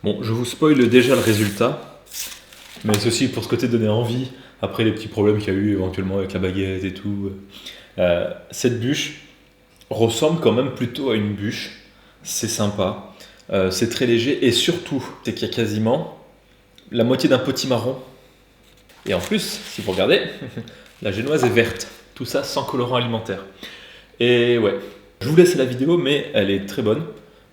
Bon, je vous spoil déjà le résultat, mais c'est aussi pour ce côté de donner envie, après les petits problèmes qu'il y a eu éventuellement avec la baguette et tout. Cette bûche ressemble quand même plutôt à une bûche, c'est sympa, c'est très léger, et surtout, c'est qu'il y a quasiment la moitié d'un potimarron. Et en plus, si vous regardez, la génoise est verte, tout ça sans colorant alimentaire. Et ouais, je vous laisse la vidéo, mais elle est très bonne.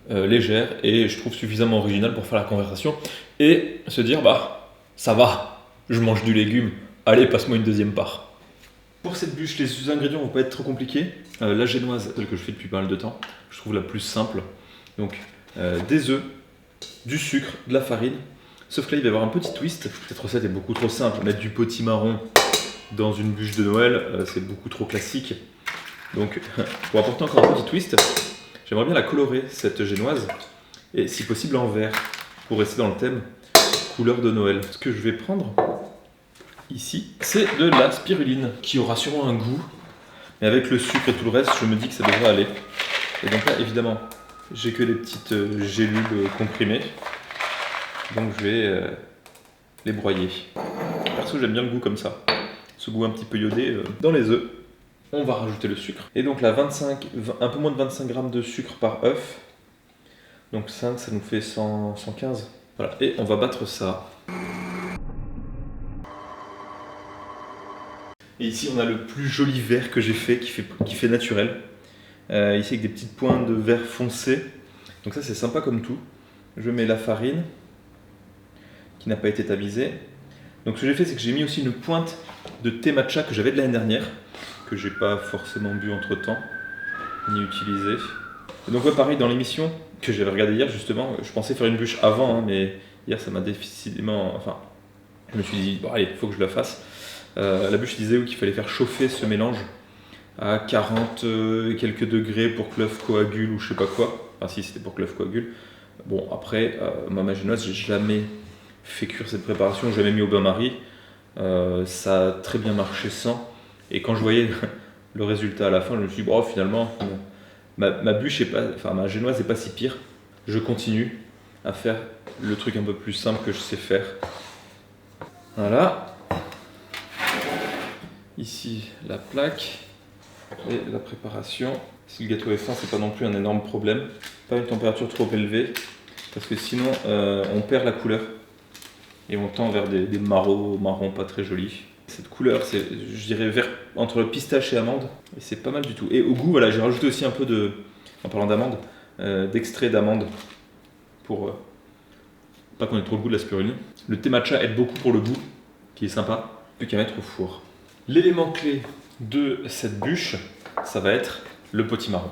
Légère et je trouve suffisamment originale pour faire la conversation et se dire bah ça va, je mange du légume, allez passe-moi une deuxième part. Pour cette bûche, les ingrédients vont pas être trop compliqués. La génoise, celle que je fais depuis pas mal de temps, je trouve la plus simple. Donc des œufs, du sucre, de la farine. Sauf que là il va y avoir un petit twist. Cette recette est beaucoup trop simple. Mettre du potimarron dans une bûche de Noël, c'est beaucoup trop classique. Donc pour apporter encore un petit twist, j'aimerais bien la colorer, cette génoise, et si possible en vert, pour rester dans le thème couleur de Noël. Ce que je vais prendre ici, c'est de la spiruline, qui aura sûrement un goût, mais avec le sucre et tout le reste, je me dis que ça devrait aller. Et donc là, évidemment, j'ai que les petites gélules comprimées, donc je vais les broyer. Perso, j'aime bien le goût comme ça, ce goût un petit peu iodé dans les œufs. On va rajouter le sucre. Et donc là, un peu moins de 25 grammes de sucre par œuf. Donc 5, ça nous fait 115. Voilà, et on va battre ça. Et ici, on a le plus joli vert que j'ai fait, qui fait naturel. Ici, avec des petites pointes de vert foncé. Donc ça, c'est sympa comme tout. Je mets la farine, qui n'a pas été tamisée. Donc ce que j'ai fait, c'est que j'ai mis aussi une pointe de thé matcha que j'avais de l'année dernière, que j'ai pas forcément bu entre temps, ni utilisé. Et donc ouais, pareil, dans l'émission que j'avais regardé hier justement, je pensais faire une bûche avant, hein, mais hier ça m'a décidément... Enfin, je me suis dit, bon allez, il faut que je la fasse. La bûche disait qu'il fallait faire chauffer ce mélange à 40 et quelques degrés pour que l'œuf coagule ou je sais pas quoi. Enfin si, c'était pour que l'œuf coagule. Bon après, moi ma génoise, j'ai jamais fait cuire cette préparation, jamais mis au bain-marie. Ça a très bien marché sans. Et quand je voyais le résultat à la fin, je me suis dit, bon, finalement, ma bûche est pas, enfin ma génoise n'est pas si pire. Je continue à faire le truc un peu plus simple que je sais faire. Voilà. Ici, la plaque et la préparation. Si le gâteau est fin, c'est pas non plus un énorme problème. Pas une température trop élevée, parce que sinon, on perd la couleur. Et on tend vers des marrons pas très jolis. Cette couleur, c'est, je dirais, vert entre le pistache et amande, et c'est pas mal du tout. Et au goût, voilà, j'ai rajouté aussi un peu de, en parlant d'amande, d'extrait d'amande, pour pas qu'on ait trop le goût de la spiruline. Le thé matcha aide beaucoup pour le goût, qui est sympa, plus qu'à mettre au four. L'élément clé de cette bûche, ça va être le potimarron.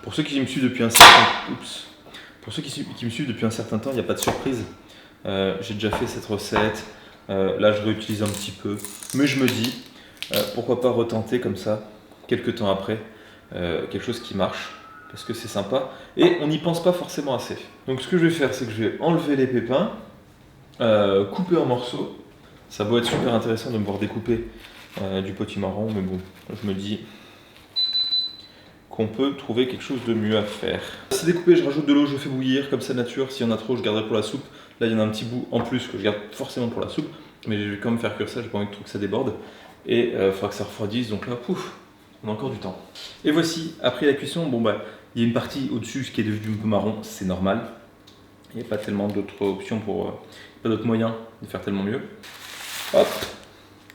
Pour ceux qui me suivent depuis un certain temps, il n'y a pas de surprise. J'ai déjà fait cette recette, là je réutilise un petit peu, mais je me dis pourquoi pas retenter comme ça, quelques temps après, quelque chose qui marche, parce que c'est sympa, et on n'y pense pas forcément assez. Donc ce que je vais faire, c'est que je vais enlever les pépins, couper en morceaux. Ça doit être super intéressant de me voir découper du potimarron, mais bon, je me dis qu'on peut trouver quelque chose de mieux à faire. C'est découpé, je rajoute de l'eau, je fais bouillir comme ça nature, s'il y en a trop je garderai pour la soupe. Là il y en a un petit bout en plus que je garde forcément pour la soupe, mais je vais quand même faire cuire ça, j'ai pas envie de trop que ça déborde. Et il faudra que ça refroidisse, donc là pouf, on a encore du temps. Et voici, après la cuisson, bon bah, il y a une partie au-dessus qui est devenue un peu marron, c'est normal. Il n'y a pas tellement d'autres options pas d'autres moyens de faire tellement mieux. Hop,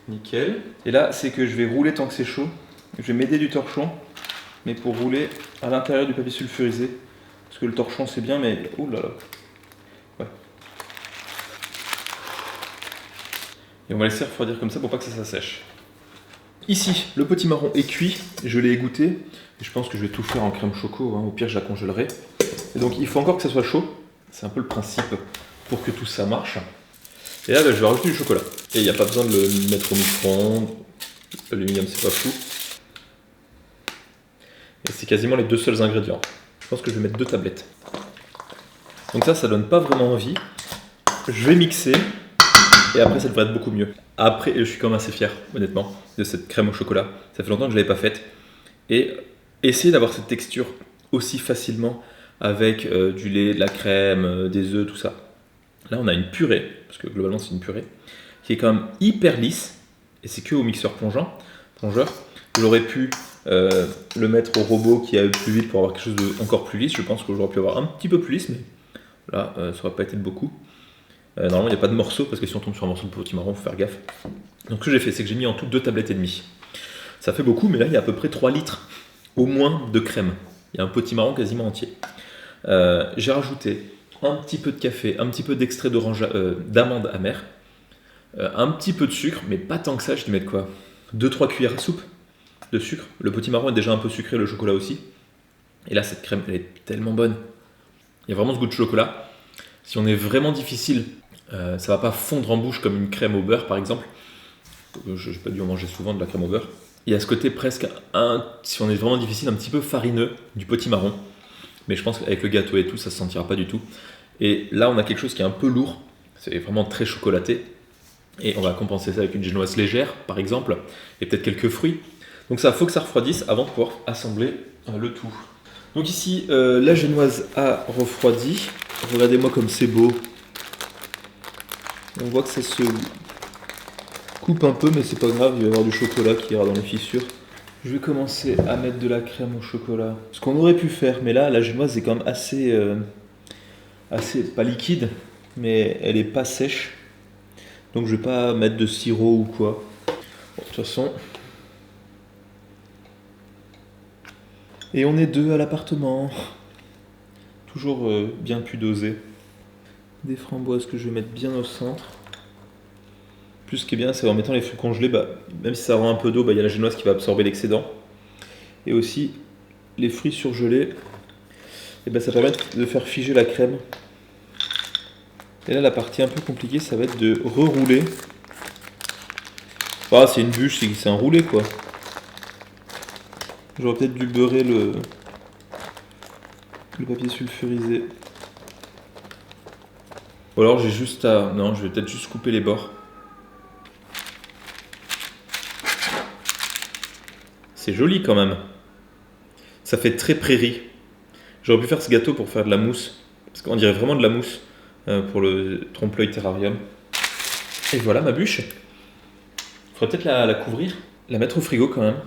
nickel. Et là c'est que je vais rouler tant que c'est chaud, je vais m'aider du torchon, mais pour rouler à l'intérieur du papier sulfurisé, parce que le torchon c'est bien, mais oh là là. Ouais. Et on va laisser refroidir comme ça pour pas que ça sèche. Ici, le potimarron est cuit, je l'ai égoutté, et je pense que je vais tout faire en crème choco, hein. Au pire je la congèlerai. Et donc il faut encore que ça soit chaud, c'est un peu le principe pour que tout ça marche. Et là, je vais rajouter du chocolat. Et il n'y a pas besoin de le mettre au micro-ondes, l'aluminium c'est pas fou. Et c'est quasiment les deux seuls ingrédients. Je pense que je vais mettre 2 tablettes. Donc ça donne pas vraiment envie. Je vais mixer et après ça devrait être beaucoup mieux. Après, je suis quand même assez fier, honnêtement, de cette crème au chocolat. Ça fait longtemps que je ne l'avais pas faite. Et essayer d'avoir cette texture aussi facilement avec du lait, de la crème, des œufs, tout ça. Là, on a une purée, parce que globalement, c'est une purée, qui est quand même hyper lisse, et c'est que au mixeur plongeur. J'aurais pu le mettre au robot qui a plus vite pour avoir quelque chose de encore plus lisse. Je pense que j'aurais pu avoir un petit peu plus lisse, mais là, ça n'aurait pas été de beaucoup. Normalement, il n'y a pas de morceau, parce que si on tombe sur un morceau de potimarron, il faut faire gaffe. Donc, ce que j'ai fait, c'est que j'ai mis en tout 2 tablettes et demie. Ça fait beaucoup, mais là, il y a à peu près 3 litres au moins de crème. Il y a un potimarron quasiment entier. J'ai rajouté un petit peu de café, un petit peu d'extrait d'amande amère, un petit peu de sucre, mais pas tant que ça. Je vais mettre quoi, 2-3 cuillères à soupe de sucre. Le potimarron est déjà un peu sucré, le chocolat aussi. Et là, cette crème, elle est tellement bonne. Il y a vraiment ce goût de chocolat. Si on est vraiment difficile, ça va pas fondre en bouche comme une crème au beurre, par exemple. Je n'ai pas dû en manger souvent de la crème au beurre. Il y a ce côté presque, si on est vraiment difficile, un petit peu farineux du potimarron. Mais je pense qu'avec le gâteau et tout, ça ne se sentira pas du tout. Et là, on a quelque chose qui est un peu lourd. C'est vraiment très chocolaté. Et on va compenser ça avec une génoise légère, par exemple. Et peut-être quelques fruits. Donc ça, il faut que ça refroidisse avant de pouvoir assembler le tout. Donc ici, la génoise a refroidi. Regardez-moi comme c'est beau. On voit que ça se coupe un peu, mais c'est pas grave, il va y avoir du chocolat qui ira dans les fissures. Je vais commencer à mettre de la crème au chocolat. Ce qu'on aurait pu faire, mais là, la génoise est quand même assez pas liquide, mais elle est pas sèche. Donc je vais pas mettre de sirop ou quoi. Bon, de toute façon. Et on est 2 à l'appartement. Toujours bien pu doser. Des framboises que je vais mettre bien au centre. Plus ce qui est bien, c'est en mettant les fruits congelés, même si ça rend un peu d'eau, il y a la génoise qui va absorber l'excédent. Et aussi, les fruits surgelés, ça permet de faire figer la crème. Et là, la partie un peu compliquée, ça va être de rerouler. Ah, c'est une bûche, c'est un roulé, quoi. J'aurais peut-être dû beurrer le papier sulfurisé. Ou alors, j'ai juste à... Non, je vais peut-être juste couper les bords. C'est joli quand même. Ça fait très prairie. J'aurais pu faire ce gâteau pour faire de la mousse. Parce qu'on dirait vraiment de la mousse pour le trompe-l'œil terrarium. Et voilà ma bûche. Il faudrait peut-être la couvrir. La mettre au frigo quand même.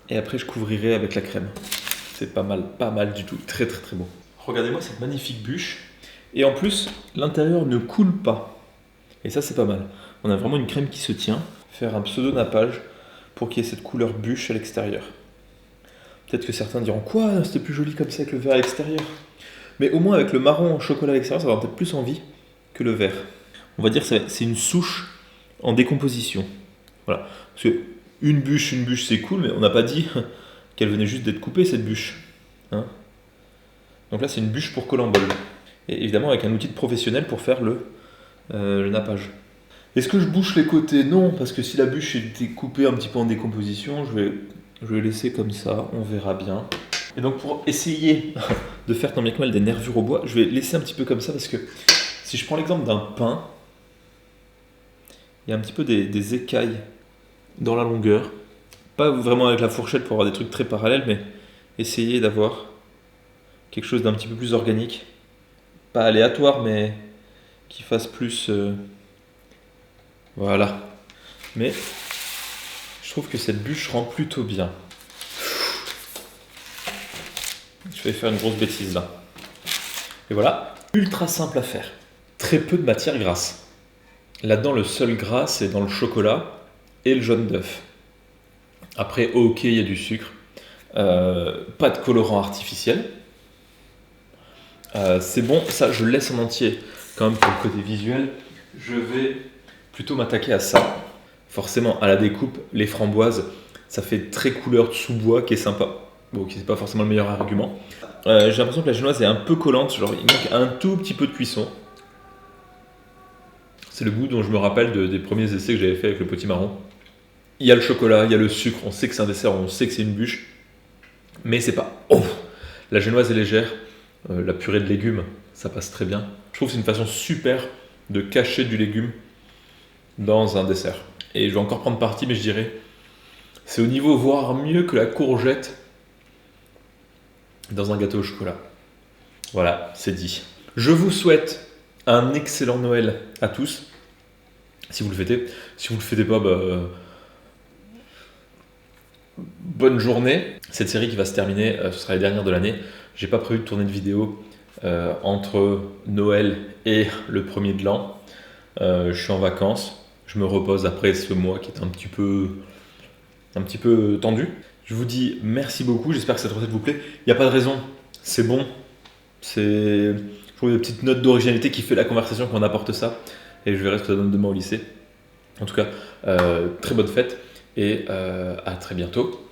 Et après je couvrirai avec la crème. C'est pas mal du tout. Très très très bon. Regardez-moi cette magnifique bûche. Et en plus, l'intérieur ne coule pas. Et ça c'est pas mal. On a vraiment une crème qui se tient. Faire un pseudo-nappage pour qu'il y ait cette couleur bûche à l'extérieur. Peut-être que certains diront quoi, c'était plus joli comme ça avec le vert à l'extérieur. Mais au moins avec le marron au chocolat à l'extérieur, ça va avoir peut-être plus envie que le vert. On va dire que c'est une souche en décomposition. Voilà. Parce que une bûche c'est cool, mais on n'a pas dit qu'elle venait juste d'être coupée cette bûche. Hein. Donc là c'est une bûche pour colambole. Et évidemment avec un outil de professionnel pour faire le nappage. Est-ce que je bouche les côtés? Non, parce que si la bûche était coupée un petit peu en décomposition, je vais laisser comme ça, on verra bien. Et donc pour essayer de faire tant bien que mal des nervures au bois, je vais laisser un petit peu comme ça parce que si je prends l'exemple d'un pain, il y a un petit peu des écailles dans la longueur. Pas vraiment avec la fourchette pour avoir des trucs très parallèles, mais essayer d'avoir quelque chose d'un petit peu plus organique. Pas aléatoire, mais qui fasse plus... Voilà. Mais je trouve que cette bûche rend plutôt bien. Je vais faire une grosse bêtise là. Et voilà, ultra simple à faire. Très peu de matière grasse. Là-dedans, le seul gras, c'est dans le chocolat et le jaune d'œuf. Après, ok, il y a du sucre. Pas de colorant artificiel. C'est bon, ça je le laisse en entier. Quand même pour le côté visuel, je vais plutôt m'attaquer à ça. Forcément, à la découpe, les framboises, ça fait très couleur de sous-bois qui est sympa. Bon, qui c'est pas forcément le meilleur argument. J'ai l'impression que la génoise est un peu collante, genre il manque un tout petit peu de cuisson. C'est le goût dont je me rappelle des premiers essais que j'avais fait avec le potimarron. Il y a le chocolat, il y a le sucre, on sait que c'est un dessert, on sait que c'est une bûche. Mais c'est pas... Oh, la génoise est légère, la purée de légumes, ça passe très bien. Je trouve que c'est une façon super de cacher du légume dans un dessert. Et je vais encore prendre parti, mais je dirais, c'est au niveau voire mieux que la courgette dans un gâteau au chocolat. Voilà, c'est dit. Je vous souhaite un excellent Noël à tous, si vous le fêtez. Si vous le fêtez pas, bonne journée. Cette série qui va se terminer, ce sera la dernière de l'année. J'ai pas prévu de tourner de vidéo entre Noël et le premier de l'an. Je suis en vacances, je me repose après ce mois qui est un petit peu tendu. Je vous dis merci beaucoup, j'espère que cette recette vous plaît. Il n'y a pas de raison, c'est bon. Je trouve une petite note d'originalité qui fait la conversation qu'on apporte ça. Et je verrai ce que ça donne demain au lycée. En tout cas, très bonne fête et à très bientôt.